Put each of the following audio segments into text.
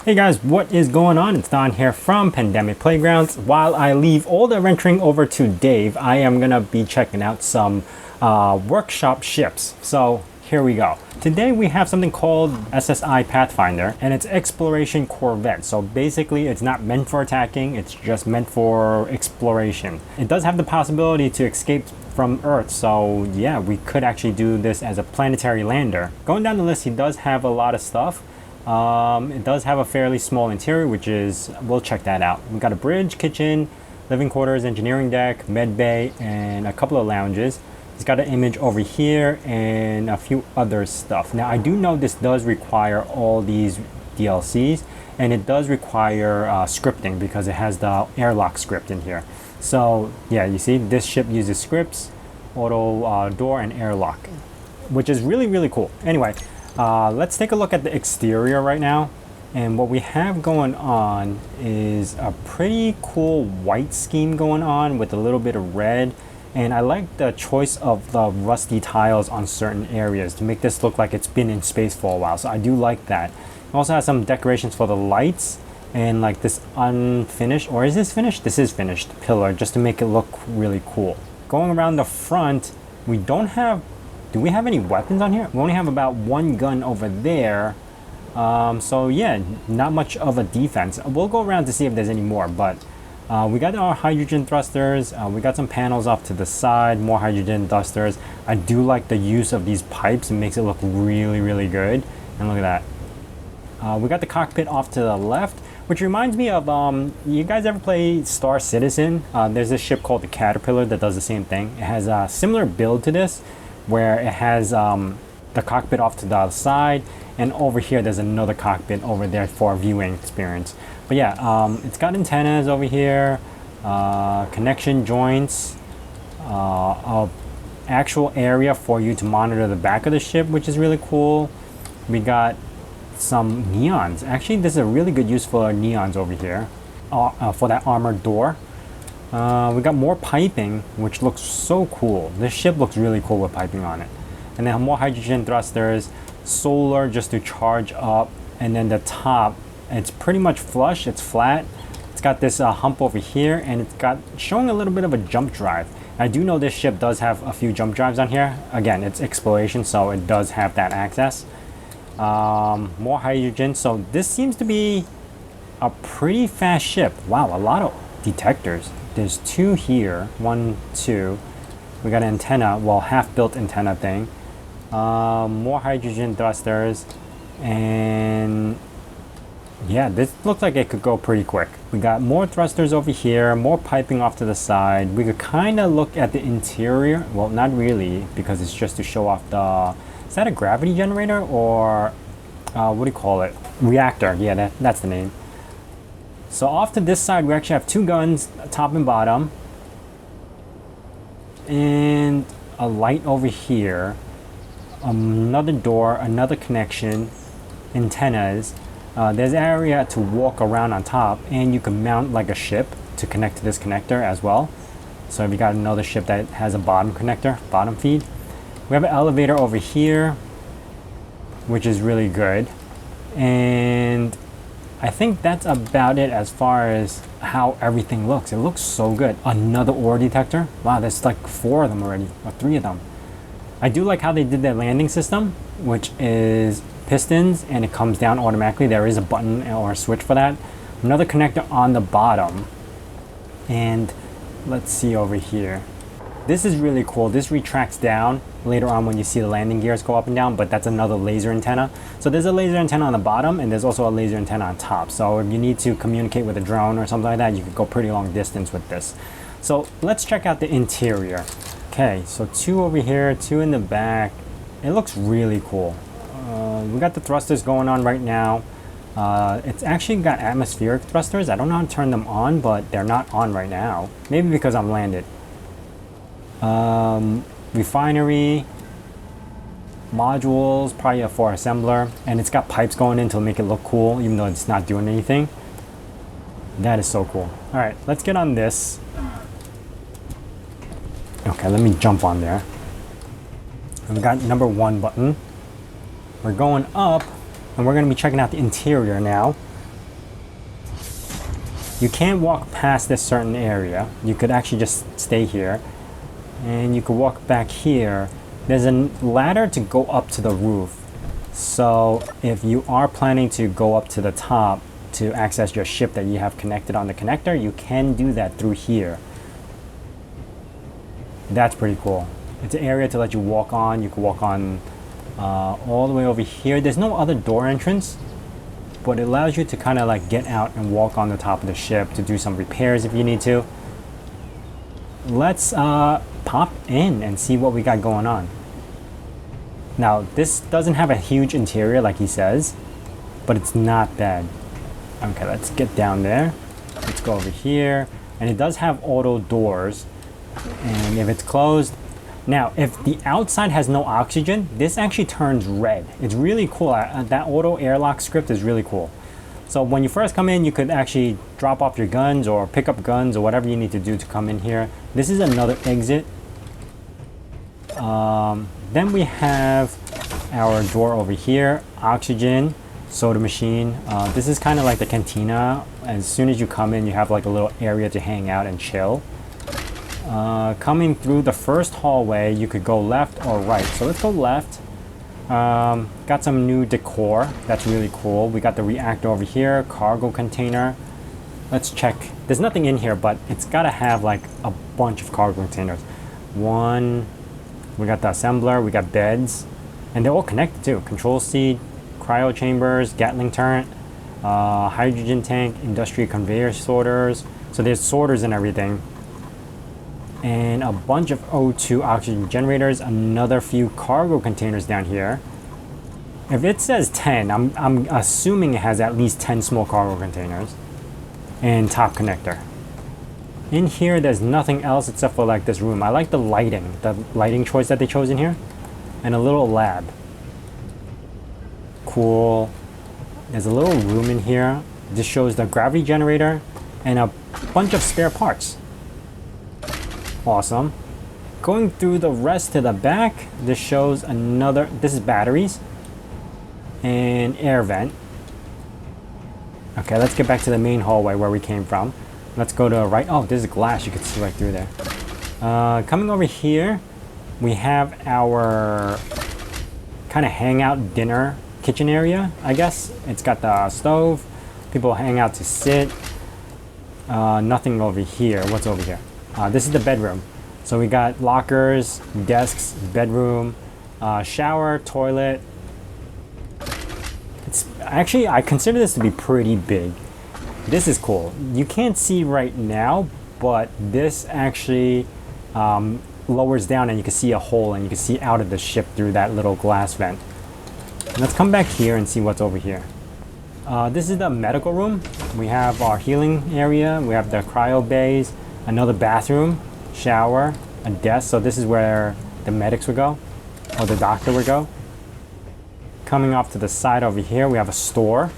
Hey guys, what is going on? It's Don here from Pandemic Playgrounds. While I leave all the adventuring over to Dave, I am gonna be checking out some workshop ships. So here we go. Today we have something called SSI Pathfinder, and it's Exploration Corvette. So basically it's not meant for attacking, it's just meant for exploration. It does have the possibility to escape from Earth, so yeah, we could actually do this as a planetary lander. Going down the list, he does have a lot of stuff. It does have a fairly small interior, which is, we'll check that out. We've got a bridge, kitchen, living quarters, engineering deck, med bay, and a couple of lounges. It's got an image over here and a few other stuff. Now, I do know this does require all these DLCs, and it does require scripting because it has the airlock script in here. So yeah, you see, this ship uses scripts, auto door, and airlock, which is really cool. Anyway, let's take a look at the exterior right now. And what we have going on is a pretty cool white scheme going on with a little bit of red. And I like the choice of the rusty tiles on certain areas to make this look like it's been in space for a while. So I do like that. It also has some decorations for the lights and like this unfinished, or is this finished? This is finished pillar, just to make it look really cool. Going around the front, we don't have, do we have any weapons on here? We only have about one gun over there. So yeah, not much of a defense. We'll go around to see if there's any more, but we got our hydrogen thrusters. We got some panels off to the side, more hydrogen thrusters. I do like the use of these pipes. It makes it look really good. And look at that. We got the cockpit off to the left, which reminds me of, you guys ever play Star Citizen? There's this ship called the Caterpillar that does the same thing. It has a similar build to this, where it has the cockpit off to the side, and over here there's another cockpit over there for a viewing experience. But yeah, it's got antennas over here, connection joints, actual area for you to monitor the back of the ship, which is really cool. We got some neons. Actually, this is a really good use for neons over here for that armored door. We got more piping, which looks so cool. This ship looks really cool with piping on it. And then more hydrogen thrusters, solar just to charge up, and then the top, it's pretty much flush, it's flat. It's got this hump over here, and it's got showing a little bit of a jump drive. I do know this ship does have a few jump drives on here. Again, it's exploration, so it does have that access. More hydrogen, so this seems to be a pretty fast ship. Wow, a lot of detectors. There's two here, 1, 2. We got an antenna, well, half-built antenna thing. More hydrogen thrusters, and yeah, this looks like it could go pretty quick. We got more thrusters over here, more piping off to the side. We could kind of look at the interior. Well, not really, because it's just to show off the, is that a gravity generator, or what do you call it? Reactor, yeah, that's the name. So off to this side, we actually have two guns, top and bottom, and a light over here, another door, another connection, antennas. There's an area to walk around on top, and you can mount like a ship to connect to this connector as well. So if you got another ship that has a bottom connector, bottom feed. We have an elevator over here, which is really good. And I think that's about it as far as how everything looks. It looks so good. Another ore detector. Wow, there's like 4 of them already, or 3 of them. I do like how they did that landing system, which is pistons, and it comes down automatically. There is a button or a switch for that. Another connector on the bottom. And let's see over here. This is really cool. This retracts down later on when you see the landing gears go up and down, but that's another laser antenna. So there's a laser antenna on the bottom, and there's also a laser antenna on top. So if you need to communicate with a drone or something like that, you could go pretty long distance with this. So let's check out the interior. Okay, so 2 over here, 2 in the back. It looks really cool. We got the thrusters going on right now. It's actually got atmospheric thrusters. I don't know how to turn them on, but they're not on right now. Maybe because I'm landed. Refinery, modules, probably for assembler, and it's got pipes going in to make it look cool, even though it's not doing anything. That is so cool. All right, let's get on this. Okay, let me jump on there. And we got number 1 button. We're going up, and we're going to be checking out the interior now. You can't walk past this certain area. You could actually just stay here. And you could walk back here. There's a ladder to go up to the roof. So if you are planning to go up to the top to access your ship that you have connected on the connector, you can do that through here. That's pretty cool. It's an area to let you walk on. You can walk on all the way over here. There's no other door entrance, but it allows you to kind of like get out and walk on the top of the ship to do some repairs if you need to. Let's pop in and see what we got going on. Now, this doesn't have a huge interior like he says, but it's not bad. Okay, let's get down there. Let's go over here. And it does have auto doors. And if it's closed, now if the outside has no oxygen, this actually turns red. It's really cool. That auto airlock script is really cool. So when you first come in, you could actually drop off your guns or pick up guns or whatever you need to do to come in here. This is another exit. Then we have our door over here, oxygen, soda machine. This is kind of like the cantina. As soon as you come in, you have like a little area to hang out and chill. Coming through the first hallway, you could go left or right. So let's go left. Got some new decor. That's really cool. We got the reactor over here, cargo container. Let's check. There's nothing in here, but it's got to have like a bunch of cargo containers. One. We got the assembler. We got beds. And they're all connected too. Control seat, cryo chambers, Gatling turret, hydrogen tank, industrial conveyor sorters. So there's sorters and everything. And a bunch of O2 oxygen generators, another few cargo containers down here. If it says 10, I'm assuming it has at least 10 small cargo containers. And top connector. In here, there's nothing else except for like this room. I like the lighting choice that they chose in here. And a little lab. Cool. There's a little room in here. This shows the gravity generator and a bunch of spare parts. Awesome. Going through the rest to the back, this shows this is batteries and air vent. Okay, let's get back to the main hallway where we came from. Let's go to the right. Oh, there's a glass. You can see right through there. Coming over here, we have our kind of hangout dinner kitchen area, I guess. It's got the stove. People hang out to sit. Nothing over here. What's over here? This is the bedroom. So we got lockers, desks, bedroom, shower, toilet. It's actually, I consider this to be pretty big. This is cool. You can't see right now, but this actually lowers down and you can see a hole and you can see out of the ship through that little glass vent. Let's come back here and see what's over here. This is the medical room. We have our healing area. We have the cryo bays, another bathroom, shower, a desk. So this is where the medics would go, or the doctor would go. Coming off to the side over here, we have a store.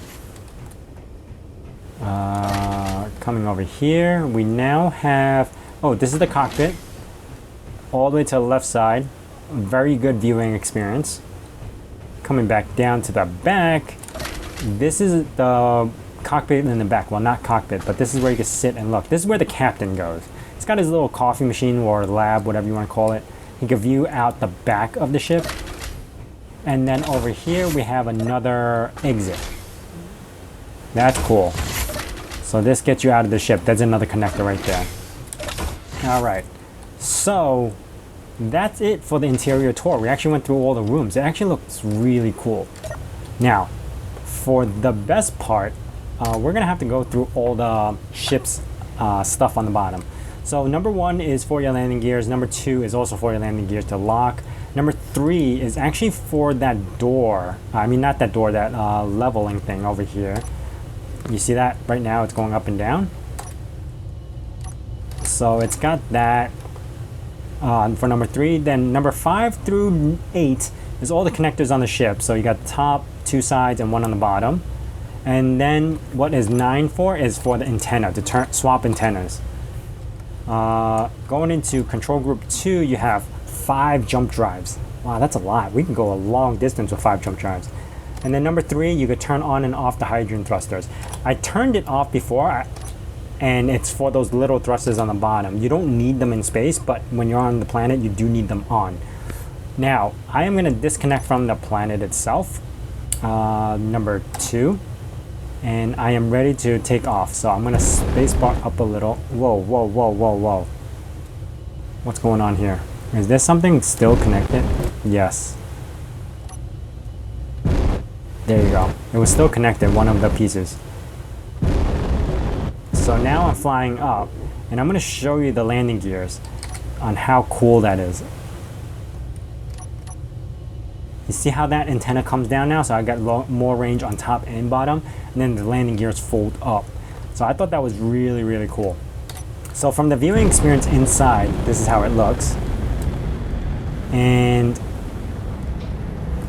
Coming over here, we now have, oh, this is the cockpit. All the way to the left side. Very good viewing experience. Coming back down to the back, this is the cockpit in the back. Well, not cockpit, but this is where you can sit and look. This is where the captain goes. He's got his little coffee machine or lab, whatever you want to call it. He can view out the back of the ship. And then over here, we have another exit. That's cool. So this gets you out of the ship. That's another connector right there. All right. So that's it for the interior tour. We actually went through all the rooms. It actually looks really cool. Now, for the best part, we're gonna have to go through all the ship's stuff on the bottom. So number 1 is for your landing gears. Number 2 is also for your landing gears to lock. Number 3 is actually for that door. I mean, not that door, that leveling thing over here. You see that right now? It's going up and down. So it's got that for number 3. Then number 5 through 8 is all the connectors on the ship. So you got the top, 2 sides, and 1 on the bottom. And then what is 9 for is for the antenna, to swap antennas. Going into control group 2, you have 5 jump drives. Wow, that's a lot. We can go a long distance with 5 jump drives. And then number 3, you could turn on and off the hydrogen thrusters. I turned it off before, and it's for those little thrusters on the bottom. You don't need them in space, but when you're on the planet, you do need them on. Now, I am going to disconnect from the planet itself, number 2, and I am ready to take off. So I'm going to spacebar up a little. Whoa, whoa, whoa, whoa, whoa. What's going on here? Is there something still connected? Yes. There you go. It was still connected, one of the pieces. So now I'm flying up, and I'm going to show you the landing gears on how cool that is. You see how that antenna comes down now? So I got more range on top and bottom, and then the landing gears fold up. So I thought that was really, really cool. So from the viewing experience inside, this is how it looks. And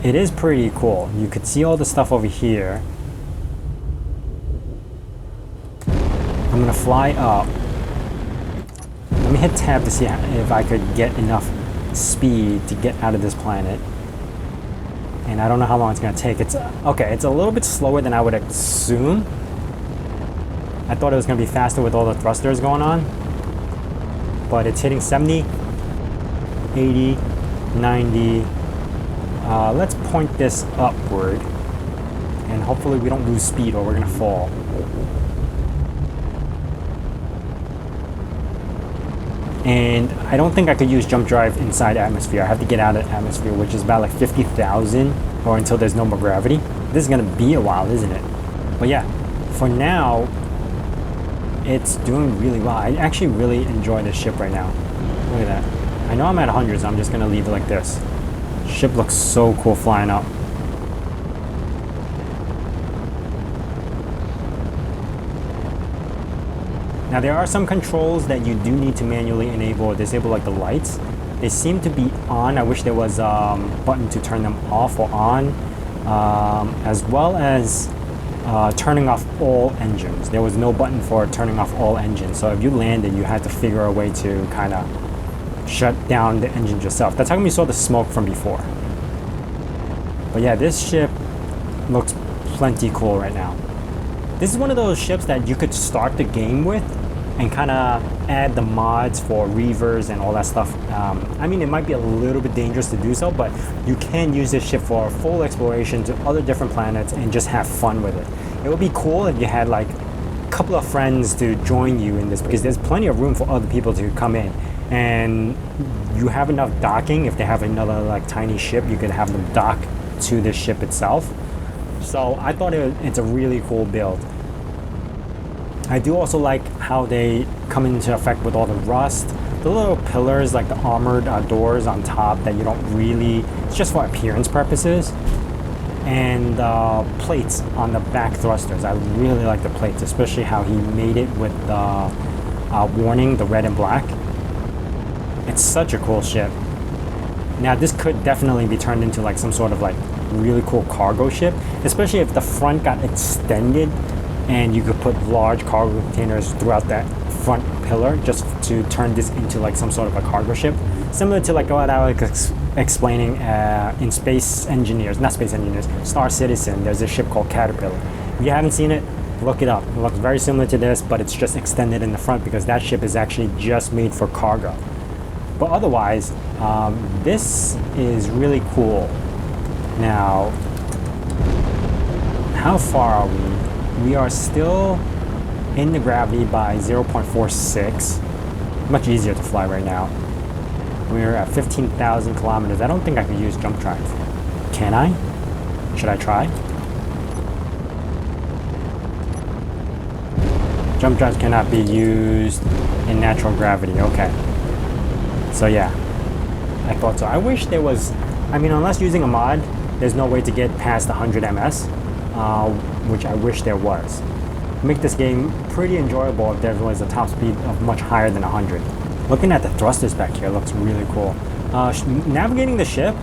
it is pretty cool. You could see all the stuff over here. I'm gonna fly up. Let me hit tab to see if I could get enough speed to get out of this planet. And I don't know how long it's gonna take. It's okay, it's a little bit slower than I would assume. I thought it was gonna be faster with all the thrusters going on. But it's hitting 70, 80, 90. Let's point this upward. And hopefully we don't lose speed or we're gonna fall. And I don't think I could use jump drive inside atmosphere. I have to get out of atmosphere, which is about like 50,000 or until there's no more gravity. This is gonna be a while, isn't it? But yeah, for now, it's doing really well. I actually really enjoy this ship right now. Look at that. I know I'm at 100, so I'm just gonna leave it like this. Ship looks so cool flying up. Now there are some controls that you do need to manually enable or disable, like the lights. They seem to be on. I wish there was a button to turn them off or on, as well as turning off all engines. There was no button for turning off all engines. So if you landed, you had to figure a way to kind of shut down the engines yourself. That's how come you saw the smoke from before. But yeah, this ship looks plenty cool right now. This is one of those ships that you could start the game with and kind of add the mods for reavers and all that stuff. I mean, it might be a little bit dangerous to do so, but you can use this ship for full exploration to other different planets and just have fun with it. It would be cool if you had like a couple of friends to join you in this, because there's plenty of room for other people to come in. And you have enough docking. If they have another like tiny ship, you could have them dock to this ship itself. So I thought it's a really cool build. I do also like how they come into effect with all the rust. The little pillars, like the armored doors on top that you don't really, it's just for appearance purposes. And plates on the back thrusters. I really like the plates, especially how he made it with the warning, the red and black. It's such a cool ship. Now this could definitely be turned into like some sort of like really cool cargo ship, especially if the front got extended and you could put large cargo containers throughout that front pillar just to turn this into like some sort of a cargo ship, similar to like what I was explaining in Space Engineers, not Space Engineers, Star Citizen. There's a ship called Caterpillar. If you haven't seen it, look it up. It looks very similar to this, but it's just extended in the front because that ship is actually just made for cargo. But otherwise, this is really cool. Now, how far are we? We are still in the gravity by 0.46. Much easier to fly right now. We're at 15,000 kilometers. I don't think I can use jump drive. Can I? Should I try? Jump drives cannot be used in natural gravity. Okay. So yeah, I thought so. I wish there was, I mean, unless using a mod, there's no way to get past 100 ms, which I wish there was. Make this game pretty enjoyable if there was a top speed of much higher than 100. Looking at the thrusters back here looks really cool. Navigating the ship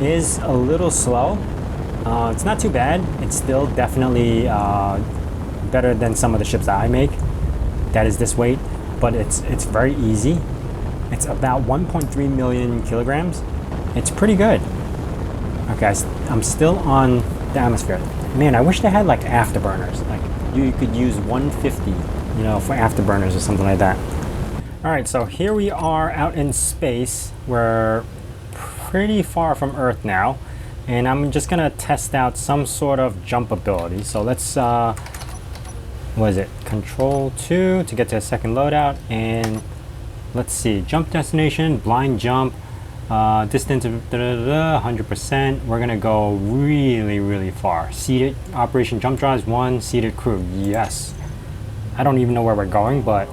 is a little slow. It's not too bad. It's still definitely better than some of the ships that I make. That is this weight, but it's very easy. It's about 1.3 million kilograms. It's pretty good. Okay, I'm still on the atmosphere. Man, I wish they had like afterburners. Like you could use 150 you know, for afterburners or something like that. All right, so here we are out in space. We're pretty far from Earth now, and I'm just gonna test out some sort of jump ability. So let's, what is it? Control 2 to get to a second loadout, and let's see, jump destination, blind jump, distance 100%. We're gonna go really, really far. Seated operation jump drives 1, seated crew, yes. I don't even know where we're going, but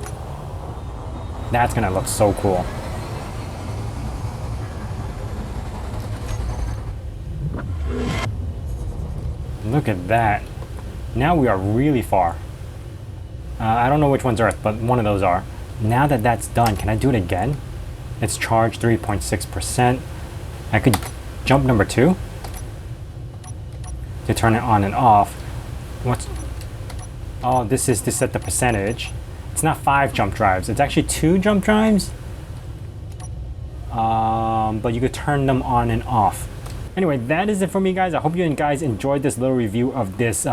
that's gonna look so cool. Look at that. Now we are really far. I don't know which one's Earth, but one of those are. Now that that's done, can I do it again? It's charged 3.6%. I could jump number 2 to turn it on and off. What's... Oh, this is to set the percentage. It's not 5 jump drives. It's actually 2 jump drives. But you could turn them on and off. Anyway, that is it for me, guys. I hope you guys enjoyed this little review of this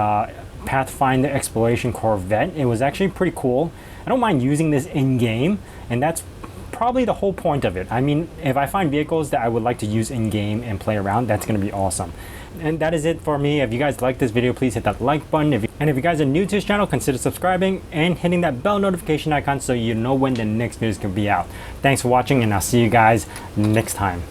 Pathfinder Exploration Corvette. It was actually pretty cool. I don't mind using this in-game, and that's probably the whole point of it. I mean, if I find vehicles that I would like to use in-game and play around, that's going to be awesome. And that is it for me. If you guys like this video, please hit that like button. And if you guys are new to this channel, consider subscribing and hitting that bell notification icon so you know when the next videos can be out. Thanks for watching, and I'll see you guys next time.